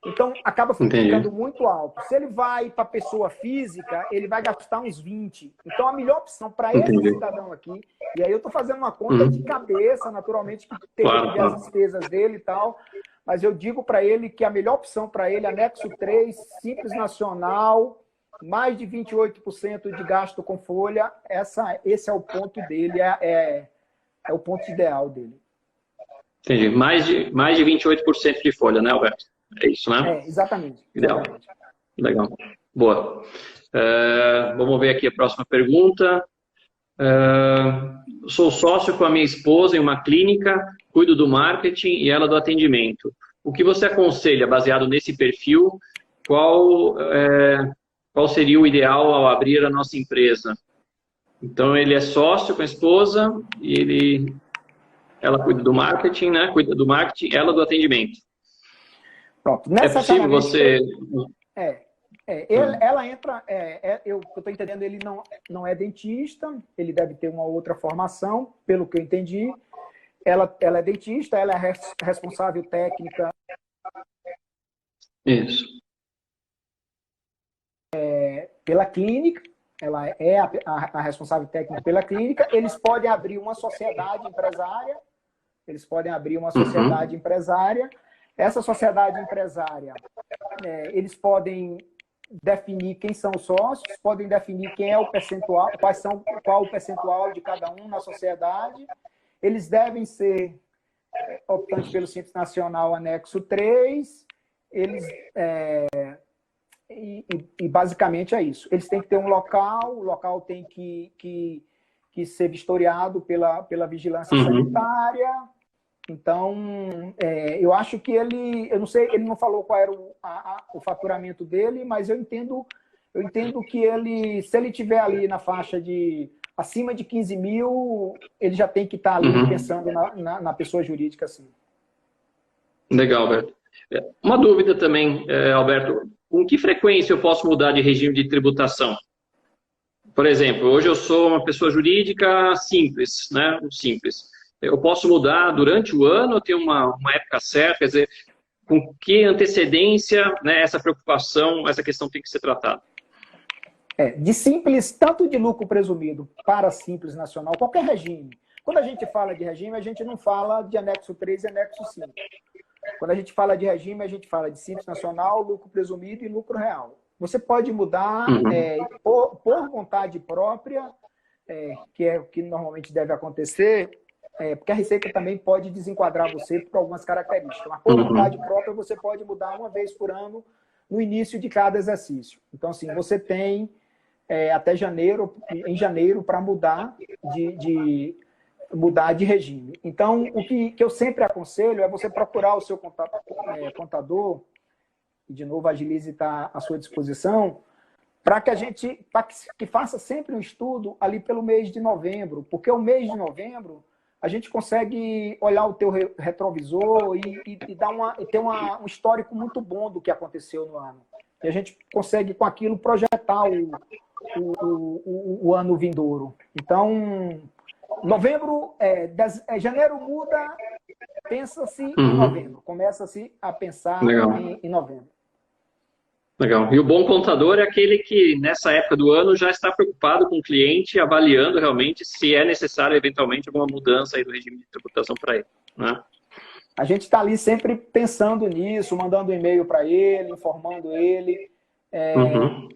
Então, acaba ficando muito alto. Se ele vai para a pessoa física, ele vai gastar uns 20%. Então, a melhor opção para esse cidadão aqui, e aí eu estou fazendo uma conta de cabeça, naturalmente, que tem que ver as despesas dele e tal, mas eu digo para ele que a melhor opção para ele, anexo 3, Simples Nacional, mais de 28% de gasto com folha, esse é o ponto dele, é o ponto ideal dele. Entendi. Mais de 28% de folha, né, Alberto? É isso, né? Exatamente. Ideal. Legal. Boa. Vamos ver aqui a próxima pergunta. Sou sócio com a minha esposa em uma clínica, cuido do marketing e ela do atendimento. O que você aconselha, baseado nesse perfil, qual seria o ideal ao abrir a nossa empresa? Então, ele é sócio com a esposa e ela cuida do marketing, né? Cuida do marketing, ela do atendimento. Pronto. É possível você... Ela entra... eu estou entendendo, ele não é dentista, ele deve ter uma outra formação, pelo que eu entendi. Ela é dentista, ela é responsável técnica. Isso. Pela clínica, ela é a responsável técnica pela clínica. Eles podem abrir uma sociedade empresária. Essa sociedade empresária, eles podem definir quem são os sócios, podem definir quem é o percentual, qual o percentual de cada um na sociedade. Eles devem ser optantes pelo Simples Nacional anexo 3. E basicamente é isso. Eles têm que ter um local, o local tem que ser vistoriado pela vigilância sanitária. Então, eu acho que eu não sei, ele não falou qual era o faturamento dele, mas eu entendo que se ele tiver ali na faixa de acima de 15 mil, ele já tem que estar ali pensando na pessoa jurídica, assim. Legal, Alberto. Uma dúvida também, Alberto, com que frequência eu posso mudar de regime de tributação? Por exemplo, hoje eu sou uma pessoa jurídica simples, né? Simples. Eu posso mudar durante o ano, eu tenho uma época certa, quer dizer, com que antecedência, né, essa preocupação, essa questão tem que ser tratada? De simples, tanto de lucro presumido para Simples Nacional, qualquer regime. Quando a gente fala de regime, a gente não fala de anexo 3 e anexo 5. Quando a gente fala de regime, a gente fala de Simples Nacional, lucro presumido e lucro real. Você pode mudar por vontade própria, que é o que normalmente deve acontecer, porque a Receita também pode desenquadrar você por algumas características. Mas por vontade própria, você pode mudar uma vez por ano no início de cada exercício. Então, assim, você tem até em janeiro, para mudar de regime. Então, o que eu sempre aconselho é você procurar o seu contador, e de novo a Agilize está à sua disposição, para que faça sempre um estudo ali pelo mês de novembro, porque o mês de novembro a gente consegue olhar o teu retrovisor e ter um histórico muito bom do que aconteceu no ano. E a gente consegue, com aquilo, projetar o ano vindouro. Então, novembro, janeiro muda, pensa-se em novembro. Começa-se a pensar em novembro. Legal. E o bom contador é aquele que, nessa época do ano, já está preocupado com o cliente, avaliando realmente se é necessário, eventualmente, alguma mudança aí do regime de tributação para ele, né? A gente está ali sempre pensando nisso, mandando e-mail para ele, informando ele. Eu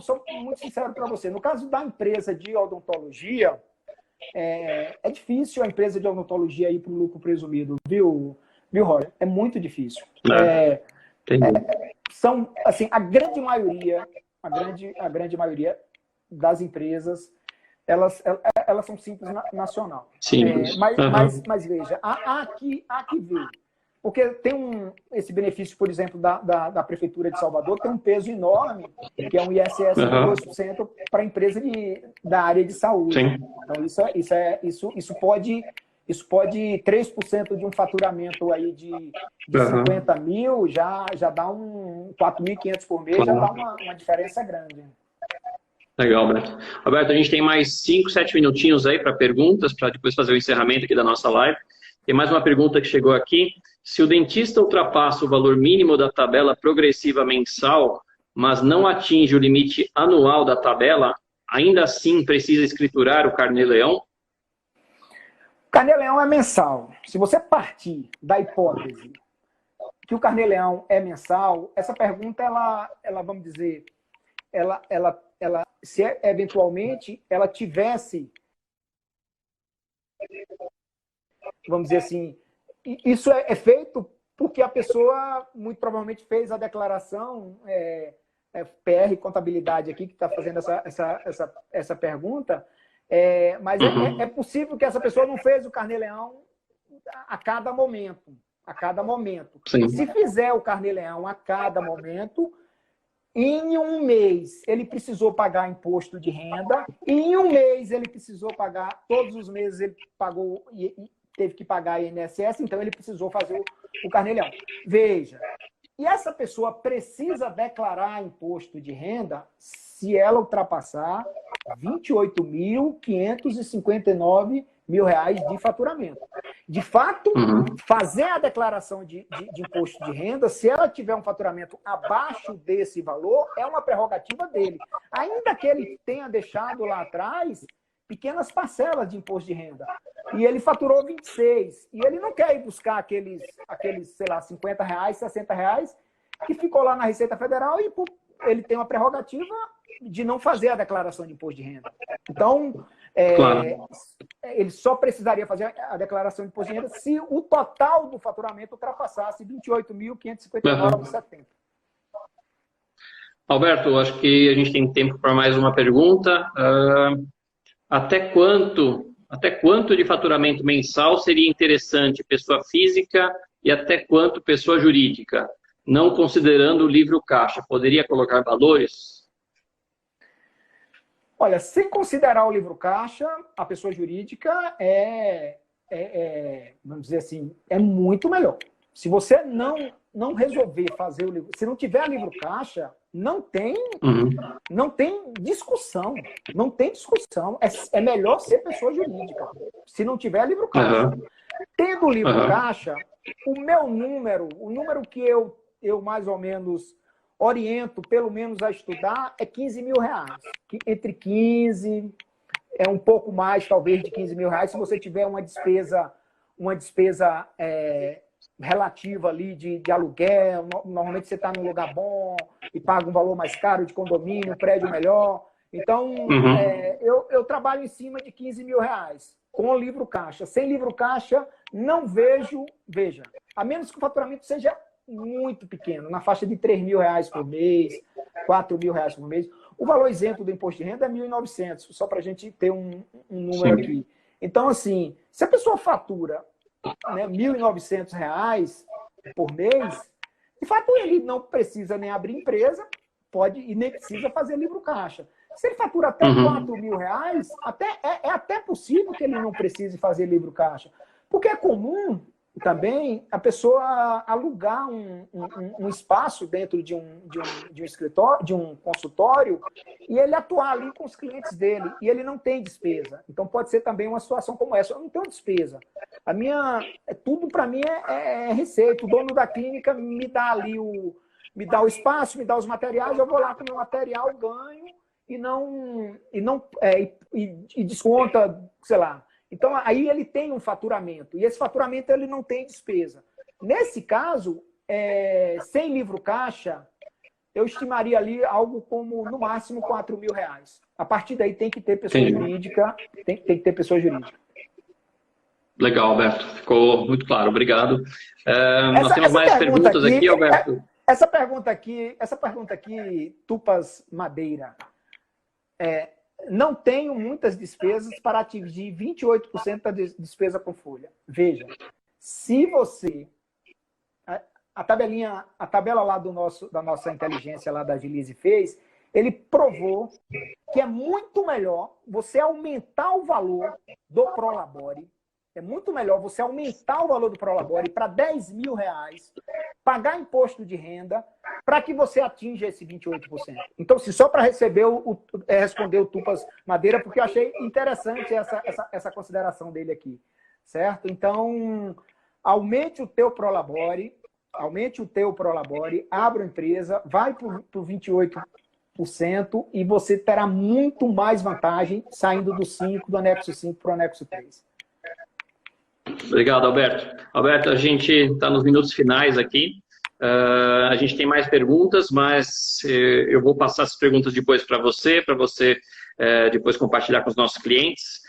sou muito sincero para você. No caso da empresa de odontologia, é difícil a empresa de odontologia ir para o lucro presumido, viu, Roger? É muito difícil. São, assim, a grande maioria das empresas, elas são Simples Nacional. Simples. Mas veja, há que ver. Porque tem esse benefício, por exemplo, da Prefeitura de Salvador, tem um peso enorme, que é um ISS de 2% para a empresa da área de saúde. Sim. Então, isso pode 3% de um faturamento aí de 50 mil, já dá 4.500 por mês, já dá uma diferença grande. Legal, Alberto. Alberto, a gente tem mais 5, 7 minutinhos aí para perguntas, para depois fazer o encerramento aqui da nossa live. Tem mais uma pergunta que chegou aqui. Se o dentista ultrapassa o valor mínimo da tabela progressiva mensal, mas não atinge o limite anual da tabela, ainda assim precisa escriturar o carnê-leão? Carnê-leão é mensal. Se você partir da hipótese que o carnê-leão é mensal, essa pergunta, ela vamos dizer, se eventualmente ela tivesse, vamos dizer assim, isso é feito porque a pessoa muito provavelmente fez a declaração, PR Contabilidade aqui que está fazendo essa pergunta, mas é possível que essa pessoa não fez o carnê-leão a cada momento. Sim. Se fizer o carnê-leão a cada momento, em um mês ele precisou pagar imposto de renda, e em um mês ele precisou pagar, todos os meses ele pagou e teve que pagar INSS, então ele precisou fazer o carnê-leão. Veja, e essa pessoa precisa declarar imposto de renda se ela ultrapassar R$ 28.559 mil de faturamento. De fato, fazer a declaração de imposto de renda, se ela tiver um faturamento abaixo desse valor, é uma prerrogativa dele. Ainda que ele tenha deixado lá atrás pequenas parcelas de imposto de renda. E ele faturou 26. E ele não quer ir buscar aqueles sei lá, R$50, R$60, que ficou lá na Receita Federal e ele tem uma prerrogativa de não fazer a declaração de imposto de renda. Então, Claro. ele só precisaria fazer a declaração de imposto de renda se o total do faturamento ultrapassasse R$ 28.559,70. Alberto, acho que a gente tem tempo para mais uma pergunta. Até quanto de faturamento mensal seria interessante pessoa física e até quanto pessoa jurídica? Não considerando o livro caixa, poderia colocar valores? Olha, sem considerar o livro caixa, a pessoa jurídica vamos dizer assim, é muito melhor. Se você não resolver fazer o livro, se não tiver livro caixa, não tem discussão. Não tem discussão. É melhor ser pessoa jurídica. Se não tiver livro caixa. Tendo livro caixa, o número que eu mais ou menos oriento, pelo menos, a estudar é R$15 mil. Entre 15, um pouco mais, talvez, de R$15 mil, se você tiver uma despesa relativa ali de aluguel. Normalmente você está num lugar bom e paga um valor mais caro de condomínio, um prédio melhor. Então, eu trabalho em cima de R$15 mil com livro caixa. Sem livro caixa, não veja, a menos que o faturamento seja muito pequeno, na faixa de R$3 mil por mês, R$4 mil por mês. O valor isento do imposto de renda é 1.900, só para a gente ter um número aqui. Então, assim, se a pessoa fatura, né, R$1.900 por mês, de fato ele não precisa nem abrir empresa, e nem precisa fazer livro caixa. Se ele fatura até R$4 mil, é até possível que ele não precise fazer livro caixa. Porque é comum também a pessoa alugar um espaço dentro de um escritório, de um consultório, e ele atuar ali com os clientes dele, e ele não tem despesa. Então pode ser também uma situação como essa. Eu não tenho despesa. Tudo para mim é receita. O dono da clínica me dá ali me dá o espaço, me dá os materiais, eu vou lá com o meu material, ganho e desconta, sei lá. Então, aí ele tem um faturamento. E esse faturamento ele não tem despesa. Nesse caso, sem livro caixa, eu estimaria ali algo como, no máximo, R$4 mil. A partir daí tem que ter pessoa jurídica. Tem que ter pessoa jurídica. Legal, Alberto. Ficou muito claro. Obrigado. Nós temos mais perguntas aqui, Alberto. Essa pergunta aqui, Tupas Madeira. Não tenho muitas despesas para atingir 28% da despesa com folha. Veja, se você a tabela lá da nossa inteligência lá da Agilize fez, ele provou que é muito melhor você aumentar o valor do Prolabore. É muito melhor você aumentar o valor do Prolabore para R$10.000, pagar imposto de renda, para que você atinja esse 28%. Então, só para responder o Tupas Madeira, porque eu achei interessante essa consideração dele aqui, certo? Então, aumente o teu Prolabore, abra a empresa, vai para o 28% e você terá muito mais vantagem saindo do anexo 5 para o anexo 3. Obrigado, Alberto. Alberto, a gente está nos minutos finais aqui. A gente tem mais perguntas, mas eu vou passar as perguntas depois para você depois compartilhar com os nossos clientes.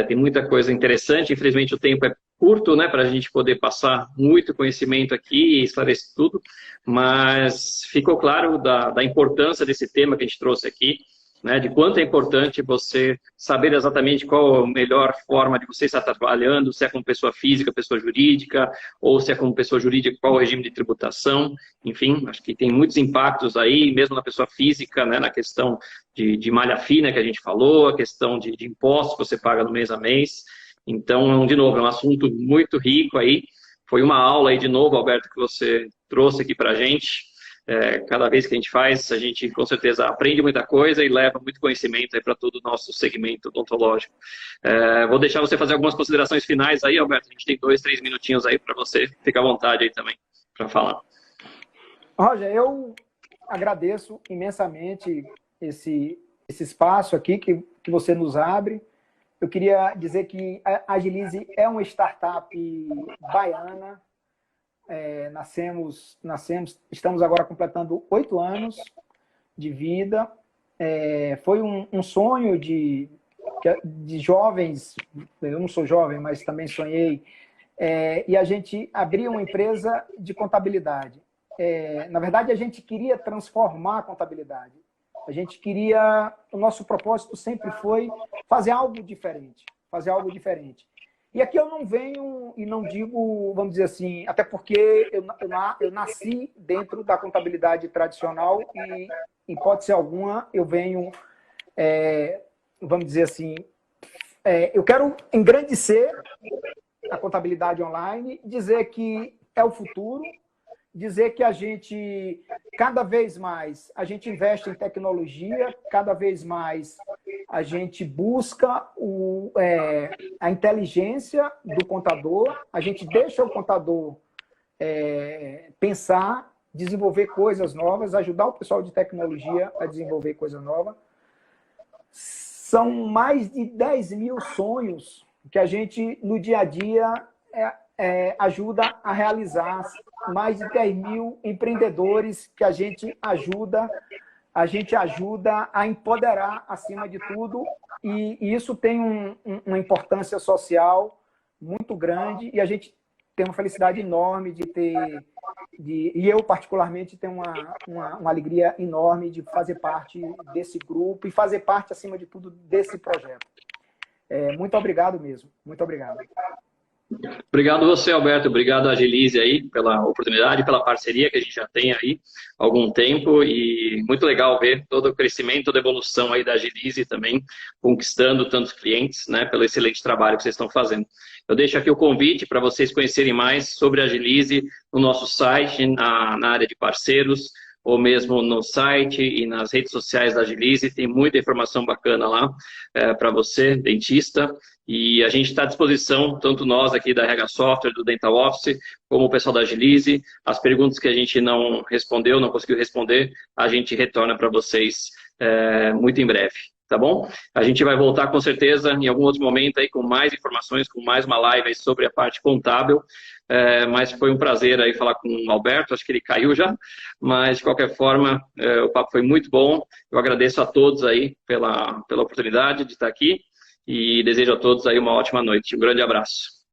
Tem muita coisa interessante. Infelizmente, o tempo é curto, né, para a gente poder passar muito conhecimento aqui e esclarecer tudo, mas ficou claro da importância desse tema que a gente trouxe aqui, né, de quanto é importante você saber exatamente qual a melhor forma de você estar trabalhando, se é como pessoa física, pessoa jurídica, ou se é como pessoa jurídica, qual o regime de tributação. Enfim, acho que tem muitos impactos aí, mesmo na pessoa física, né, na questão de malha fina que a gente falou, a questão de impostos que você paga no mês a mês. Então, de novo, é um assunto muito rico aí. Foi uma aula aí, de novo, Alberto, que você trouxe aqui para a gente. Cada vez que a gente com certeza aprende muita coisa e leva muito conhecimento para todo o nosso segmento odontológico. Vou deixar você fazer algumas considerações finais aí, Alberto. A gente tem 2, 3 minutinhos aí para você ficar à vontade aí também para falar. Roger, eu agradeço imensamente esse espaço aqui que você nos abre. Eu queria dizer que a Agilize é uma startup baiana. Estamos agora completando 8 anos de vida. Foi um sonho de jovens, eu não sou jovem, mas também sonhei, e a gente abriu uma empresa de contabilidade. Na verdade, a gente queria transformar a contabilidade. O nosso propósito sempre foi fazer algo diferente, E aqui eu não venho e não digo, vamos dizer assim, até porque eu nasci dentro da contabilidade tradicional e, em hipótese alguma, eu venho, vamos dizer assim, eu quero engrandecer a contabilidade online, dizer que é o futuro, dizer que a gente, cada vez mais, a gente investe em tecnologia, cada vez mais a gente busca a inteligência do contador, a gente deixa o contador pensar, desenvolver coisas novas, ajudar o pessoal de tecnologia a desenvolver coisa nova. São mais de 10.000 sonhos que a gente, no dia a dia, ajuda a realizar, mais de 10.000 empreendedores que a gente ajuda a empoderar acima de tudo, e isso tem uma importância social muito grande, e a gente tem uma felicidade enorme e eu particularmente tenho uma alegria enorme de fazer parte desse grupo e fazer parte, acima de tudo, desse projeto. Muito obrigado mesmo, muito obrigado. Obrigado você, Alberto. Obrigado a Agilize aí pela oportunidade, pela parceria que a gente já tem aí há algum tempo, e muito legal ver todo o crescimento, toda a evolução aí da Agilize também, conquistando tantos clientes, né, pelo excelente trabalho que vocês estão fazendo. Eu deixo aqui o convite para vocês conhecerem mais sobre a Agilize no nosso site, na área de parceiros, ou mesmo no site e nas redes sociais da Agilize. Tem muita informação bacana lá para você, dentista. E a gente está à disposição, tanto nós aqui da RH Software, do Dental Office, como o pessoal da Agilize. As perguntas que a gente não respondeu, não conseguiu responder, a gente retorna para vocês muito em breve, tá bom? A gente vai voltar com certeza em algum outro momento aí com mais informações, com mais uma live aí sobre a parte contábil. Mas foi um prazer aí falar com o Alberto, acho que ele caiu já, mas de qualquer forma o papo foi muito bom. Eu agradeço a todos aí pela oportunidade de estar aqui e desejo a todos aí uma ótima noite. Um grande abraço.